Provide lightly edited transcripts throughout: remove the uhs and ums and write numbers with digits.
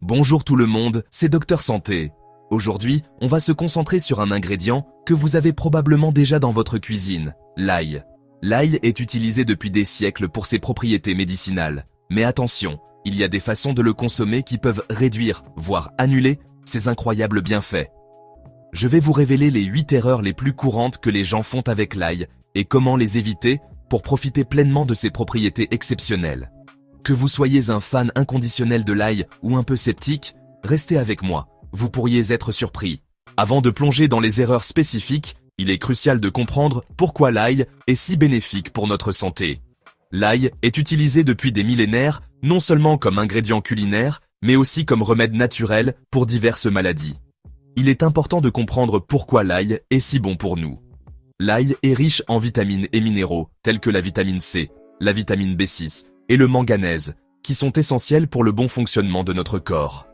Bonjour tout le monde, c'est Docteur Santé. Aujourd'hui, on va se concentrer sur un ingrédient que vous avez probablement déjà dans votre cuisine, l'ail. L'ail est utilisé depuis des siècles pour ses propriétés médicinales. Mais attention, il y a des façons de le consommer qui peuvent réduire, voire annuler, ses incroyables bienfaits. Je vais vous révéler les 8 erreurs les plus courantes que les gens font avec l'ail et comment les éviter pour profiter pleinement de ses propriétés exceptionnelles. Que vous soyez un fan inconditionnel de l'ail ou un peu sceptique, restez avec moi, vous pourriez être surpris. Avant de plonger dans les erreurs spécifiques, il est crucial de comprendre pourquoi l'ail est si bénéfique pour notre santé. L'ail est utilisé depuis des millénaires, non seulement comme ingrédient culinaire, mais aussi comme remède naturel pour diverses maladies. Il est important de comprendre pourquoi l'ail est si bon pour nous. L'ail est riche en vitamines et minéraux, tels que la vitamine C, la vitamine B6 et le manganèse, qui sont essentiels pour le bon fonctionnement de notre corps.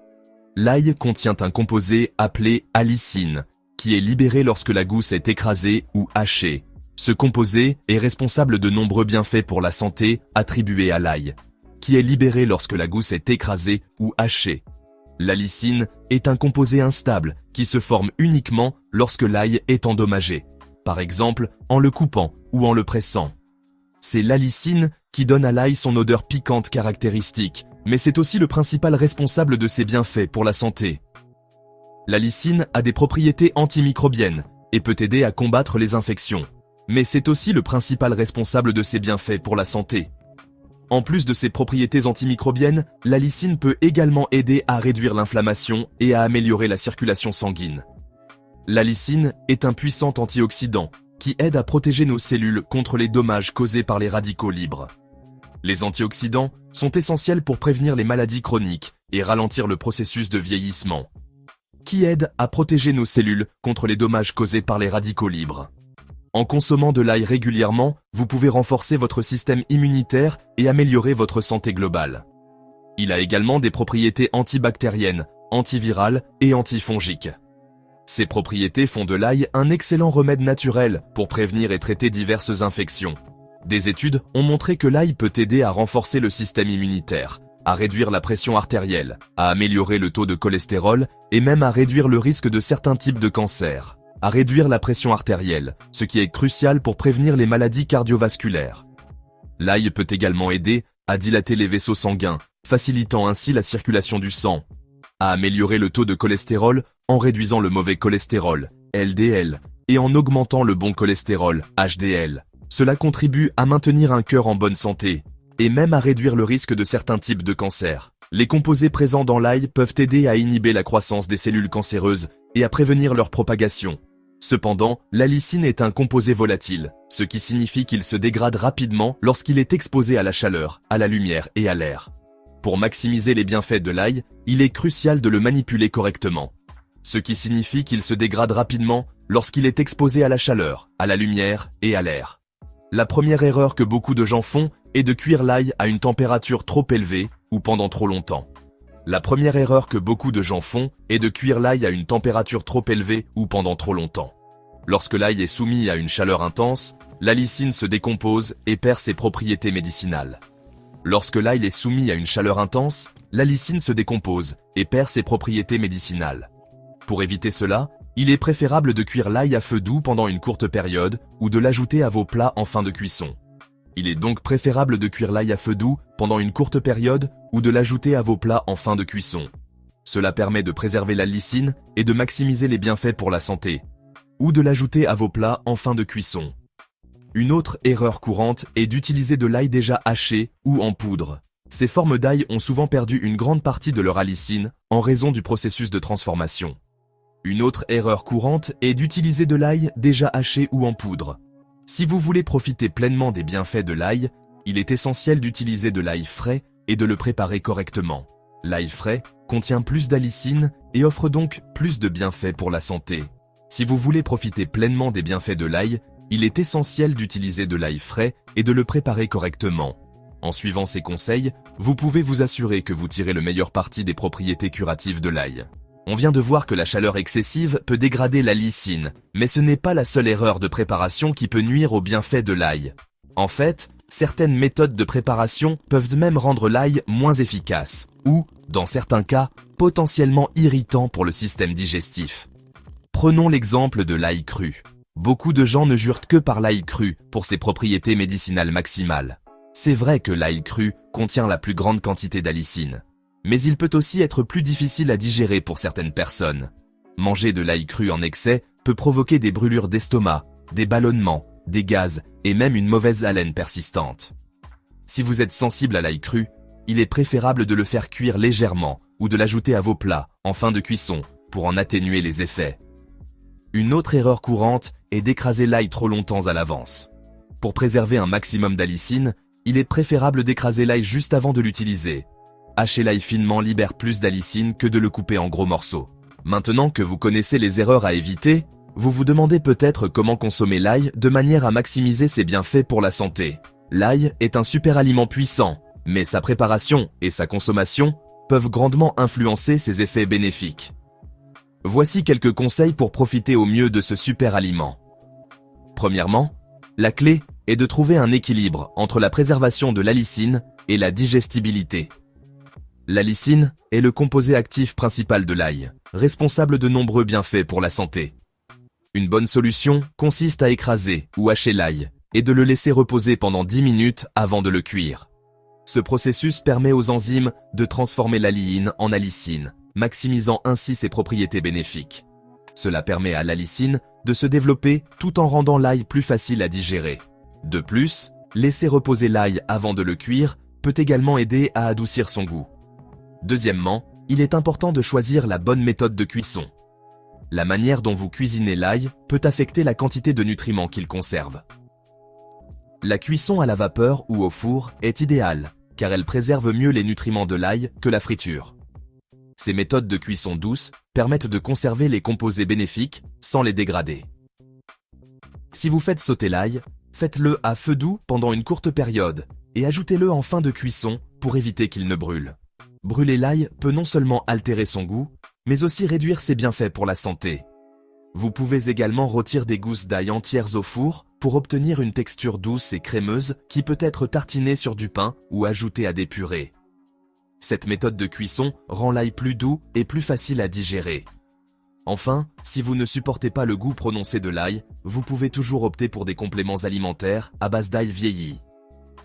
L'ail contient un composé appelé allicine, qui est libéré lorsque la gousse est écrasée ou hachée. Ce composé est responsable de nombreux bienfaits pour la santé attribués à l'ail, qui est libéré lorsque la gousse est écrasée ou hachée. L'allicine est un composé instable qui se forme uniquement lorsque l'ail est endommagé, par exemple en le coupant ou en le pressant. C'est l'allicine qui donne à l'ail son odeur piquante caractéristique, mais c'est aussi le principal responsable de ses bienfaits pour la santé. L'allicine a des propriétés antimicrobiennes et peut aider à combattre les infections, mais c'est aussi le principal responsable de ses bienfaits pour la santé. En plus de ses propriétés antimicrobiennes, l'allicine peut également aider à réduire l'inflammation et à améliorer la circulation sanguine. L'allicine est un puissant antioxydant qui aide à protéger nos cellules contre les dommages causés par les radicaux libres. Les antioxydants sont essentiels pour prévenir les maladies chroniques et ralentir le processus de vieillissement, qui aide à protéger nos cellules contre les dommages causés par les radicaux libres. En consommant de l'ail régulièrement, vous pouvez renforcer votre système immunitaire et améliorer votre santé globale. Il a également des propriétés antibactériennes, antivirales et antifongiques. Ces propriétés font de l'ail un excellent remède naturel pour prévenir et traiter diverses infections. Des études ont montré que l'ail peut aider à renforcer le système immunitaire, à réduire la pression artérielle, à améliorer le taux de cholestérol et même à réduire le risque de certains types de cancers. À réduire la pression artérielle, ce qui est crucial pour prévenir les maladies cardiovasculaires. L'ail peut également aider à dilater les vaisseaux sanguins, facilitant ainsi la circulation du sang, à améliorer le taux de cholestérol en réduisant le mauvais cholestérol, LDL, et en augmentant le bon cholestérol, HDL. Cela contribue à maintenir un cœur en bonne santé, et même à réduire le risque de certains types de cancers. Les composés présents dans l'ail peuvent aider à inhiber la croissance des cellules cancéreuses et à prévenir leur propagation. Cependant, l'allicine est un composé volatile, ce qui signifie qu'il se dégrade rapidement lorsqu'il est exposé à la chaleur, à la lumière et à l'air. Pour maximiser les bienfaits de l'ail, il est crucial de le manipuler correctement. Ce qui signifie qu'il se dégrade rapidement lorsqu'il est exposé à la chaleur, à la lumière et à l'air. La première erreur que beaucoup de gens font est de cuire l'ail à une température trop élevée ou pendant trop longtemps. La première erreur que beaucoup de gens font est de cuire l'ail à une température trop élevée ou pendant trop longtemps. Lorsque l'ail est soumis à une chaleur intense, l'allicine se décompose et perd ses propriétés médicinales. Lorsque l'ail est soumis à une chaleur intense, l'allicine se décompose et perd ses propriétés médicinales. Pour éviter cela, il est préférable de cuire l'ail à feu doux pendant une courte période ou de l'ajouter à vos plats en fin de cuisson. Il est donc préférable de cuire l'ail à feu doux pendant une courte période ou de l'ajouter à vos plats en fin de cuisson. Cela permet de préserver l'allicine et de maximiser les bienfaits pour la santé. Ou de l'ajouter à vos plats en fin de cuisson. Une autre erreur courante est d'utiliser de l'ail déjà haché ou en poudre. Ces formes d'ail ont souvent perdu une grande partie de leur allicine en raison du processus de transformation. Une autre erreur courante est d'utiliser de l'ail déjà haché ou en poudre. Si vous voulez profiter pleinement des bienfaits de l'ail, il est essentiel d'utiliser de l'ail frais et de le préparer correctement. L'ail frais contient plus d'allicine et offre donc plus de bienfaits pour la santé. Si vous voulez profiter pleinement des bienfaits de l'ail, il est essentiel d'utiliser de l'ail frais et de le préparer correctement. En suivant ces conseils, vous pouvez vous assurer que vous tirez le meilleur parti des propriétés curatives de l'ail. On vient de voir que la chaleur excessive peut dégrader l'allicine, mais ce n'est pas la seule erreur de préparation qui peut nuire aux bienfaits de l'ail. En fait, certaines méthodes de préparation peuvent même rendre l'ail moins efficace ou dans certains cas, potentiellement irritant pour le système digestif. Prenons l'exemple de l'ail cru. Beaucoup de gens ne jurent que par l'ail cru pour ses propriétés médicinales maximales. C'est vrai que l'ail cru contient la plus grande quantité d'allicine. Mais il peut aussi être plus difficile à digérer pour certaines personnes. Manger de l'ail cru en excès peut provoquer des brûlures d'estomac, des ballonnements, des gaz et même une mauvaise haleine persistante. Si vous êtes sensible à l'ail cru, il est préférable de le faire cuire légèrement ou de l'ajouter à vos plats en fin de cuisson pour en atténuer les effets. Une autre erreur courante est d'écraser l'ail trop longtemps à l'avance. Pour préserver un maximum d'allicine, il est préférable d'écraser l'ail juste avant de l'utiliser. Hacher l'ail finement libère plus d'allicine que de le couper en gros morceaux. Maintenant que vous connaissez les erreurs à éviter, vous vous demandez peut-être comment consommer l'ail de manière à maximiser ses bienfaits pour la santé. L'ail est un super aliment puissant, mais sa préparation et sa consommation peuvent grandement influencer ses effets bénéfiques. Voici quelques conseils pour profiter au mieux de ce super aliment. Premièrement, la clé est de trouver un équilibre entre la préservation de l'allicine et la digestibilité. L'allicine est le composé actif principal de l'ail, responsable de nombreux bienfaits pour la santé. Une bonne solution consiste à écraser ou hacher l'ail et de le laisser reposer pendant 10 minutes avant de le cuire. Ce processus permet aux enzymes de transformer l'alliine en allicine, maximisant ainsi ses propriétés bénéfiques. Cela permet à l'allicine de se développer tout en rendant l'ail plus facile à digérer. De plus, laisser reposer l'ail avant de le cuire peut également aider à adoucir son goût. Deuxièmement, il est important de choisir la bonne méthode de cuisson. La manière dont vous cuisinez l'ail peut affecter la quantité de nutriments qu'il conserve. La cuisson à la vapeur ou au four est idéale, car elle préserve mieux les nutriments de l'ail que la friture. Ces méthodes de cuisson douce permettent de conserver les composés bénéfiques sans les dégrader. Si vous faites sauter l'ail, faites-le à feu doux pendant une courte période et ajoutez-le en fin de cuisson pour éviter qu'il ne brûle. Brûler l'ail peut non seulement altérer son goût, mais aussi réduire ses bienfaits pour la santé. Vous pouvez également rôtir des gousses d'ail entières au four pour obtenir une texture douce et crémeuse qui peut être tartinée sur du pain ou ajoutée à des purées. Cette méthode de cuisson rend l'ail plus doux et plus facile à digérer. Enfin, si vous ne supportez pas le goût prononcé de l'ail, vous pouvez toujours opter pour des compléments alimentaires à base d'ail vieilli.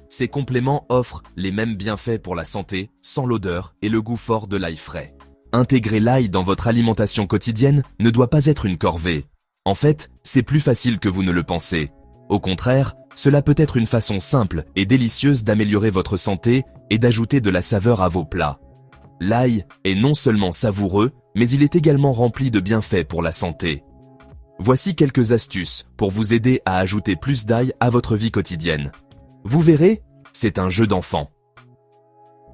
Ces compléments offrent les mêmes bienfaits pour la santé, sans l'odeur et le goût fort de l'ail frais. Intégrer l'ail dans votre alimentation quotidienne ne doit pas être une corvée. En fait, c'est plus facile que vous ne le pensez. Au contraire, cela peut être une façon simple et délicieuse d'améliorer votre santé et d'ajouter de la saveur à vos plats. L'ail est non seulement savoureux, mais il est également rempli de bienfaits pour la santé. Voici quelques astuces pour vous aider à ajouter plus d'ail à votre vie quotidienne. Vous verrez, c'est un jeu d'enfant.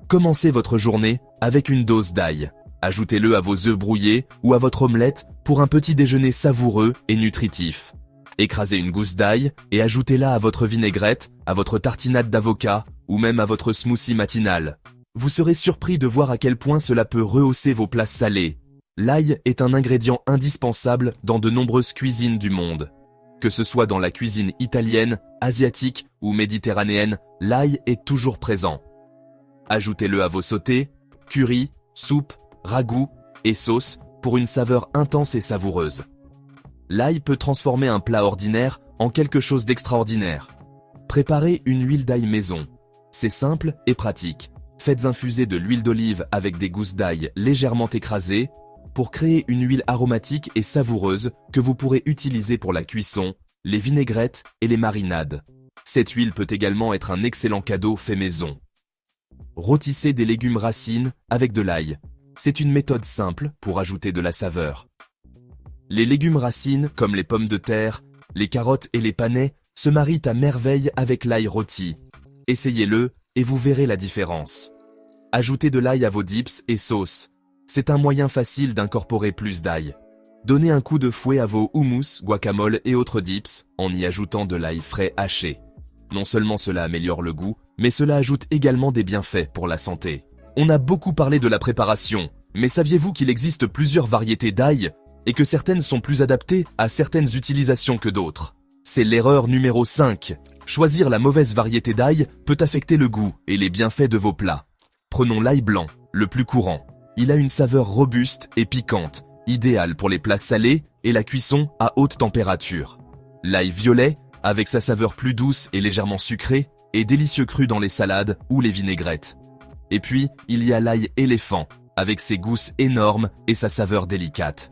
Commencez votre journée avec une dose d'ail. Ajoutez-le à vos œufs brouillés ou à votre omelette pour un petit déjeuner savoureux et nutritif. Écrasez une gousse d'ail et ajoutez-la à votre vinaigrette, à votre tartinade d'avocat ou même à votre smoothie matinal. Vous serez surpris de voir à quel point cela peut rehausser vos plats salés. L'ail est un ingrédient indispensable dans de nombreuses cuisines du monde. Que ce soit dans la cuisine italienne, asiatique ou méditerranéenne, l'ail est toujours présent. Ajoutez-le à vos sautés, currys, soupes, ragoûts et sauces pour une saveur intense et savoureuse. L'ail peut transformer un plat ordinaire en quelque chose d'extraordinaire. Préparez une huile d'ail maison. C'est simple et pratique. Faites infuser de l'huile d'olive avec des gousses d'ail légèrement écrasées pour créer une huile aromatique et savoureuse que vous pourrez utiliser pour la cuisson, les vinaigrettes et les marinades. Cette huile peut également être un excellent cadeau fait maison. Rôtissez des légumes racines avec de l'ail. C'est une méthode simple pour ajouter de la saveur. Les légumes racines, comme les pommes de terre, les carottes et les panais, se marient à merveille avec l'ail rôti. Essayez-le et vous verrez la différence. Ajoutez de l'ail à vos dips et sauces. C'est un moyen facile d'incorporer plus d'ail. Donnez un coup de fouet à vos houmous, guacamole et autres dips en y ajoutant de l'ail frais haché. Non seulement cela améliore le goût, mais cela ajoute également des bienfaits pour la santé. On a beaucoup parlé de la préparation, mais saviez-vous qu'il existe plusieurs variétés d'ail et que certaines sont plus adaptées à certaines utilisations que d'autres? C'est l'erreur numéro 5. Choisir la mauvaise variété d'ail peut affecter le goût et les bienfaits de vos plats. Prenons l'ail blanc. le plus courant. Il a une saveur robuste et piquante, idéale pour les plats salés et la cuisson à haute température. L'ail violet, avec sa saveur plus douce et légèrement sucrée, est délicieux cru dans les salades ou les vinaigrettes. Et puis, il y a l'ail éléphant, avec ses gousses énormes et sa saveur délicate.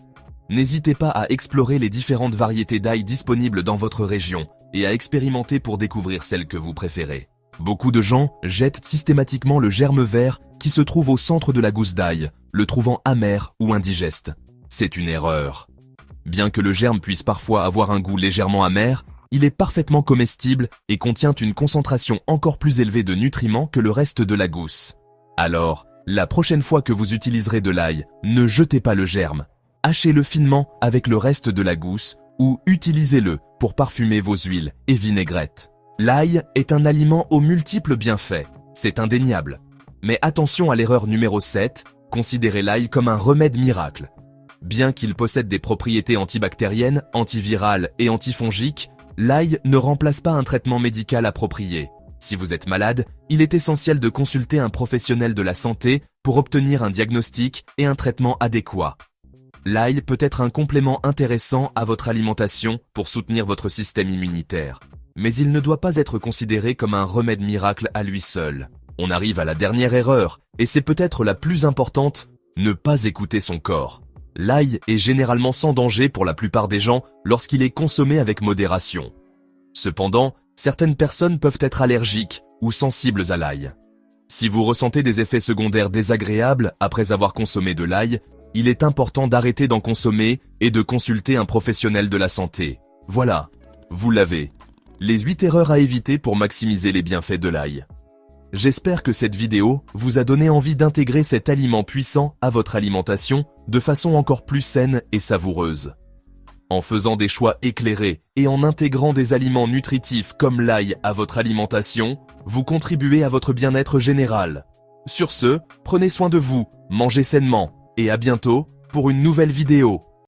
N'hésitez pas à explorer les différentes variétés d'ail disponibles dans votre région et à expérimenter pour découvrir celle que vous préférez. Beaucoup de gens jettent systématiquement le germe vert qui se trouve au centre de la gousse d'ail, le trouvant amer ou indigeste. C'est une erreur. Bien que le germe puisse parfois avoir un goût légèrement amer, il est parfaitement comestible et contient une concentration encore plus élevée de nutriments que le reste de la gousse. Alors, la prochaine fois que vous utiliserez de l'ail, ne jetez pas le germe. Hachez-le finement avec le reste de la gousse ou utilisez-le pour parfumer vos huiles et vinaigrettes. L'ail est un aliment aux multiples bienfaits, c'est indéniable. Mais attention à l'erreur numéro 7, considérez l'ail comme un remède miracle. Bien qu'il possède des propriétés antibactériennes, antivirales et antifongiques, l'ail ne remplace pas un traitement médical approprié. Si vous êtes malade, il est essentiel de consulter un professionnel de la santé pour obtenir un diagnostic et un traitement adéquat. L'ail peut être un complément intéressant à votre alimentation pour soutenir votre système immunitaire. Mais il ne doit pas être considéré comme un remède miracle à lui seul. On arrive à la dernière erreur, et c'est peut-être la plus importante, ne pas écouter son corps. L'ail est généralement sans danger pour la plupart des gens lorsqu'il est consommé avec modération. Cependant, certaines personnes peuvent être allergiques ou sensibles à l'ail. Si vous ressentez des effets secondaires désagréables après avoir consommé de l'ail, il est important d'arrêter d'en consommer et de consulter un professionnel de la santé. Voilà, vous l'avez. Les 8 erreurs à éviter pour maximiser les bienfaits de l'ail. J'espère que cette vidéo vous a donné envie d'intégrer cet aliment puissant à votre alimentation de façon encore plus saine et savoureuse. En faisant des choix éclairés et en intégrant des aliments nutritifs comme l'ail à votre alimentation, vous contribuez à votre bien-être général. Sur ce, prenez soin de vous, mangez sainement et à bientôt pour une nouvelle vidéo.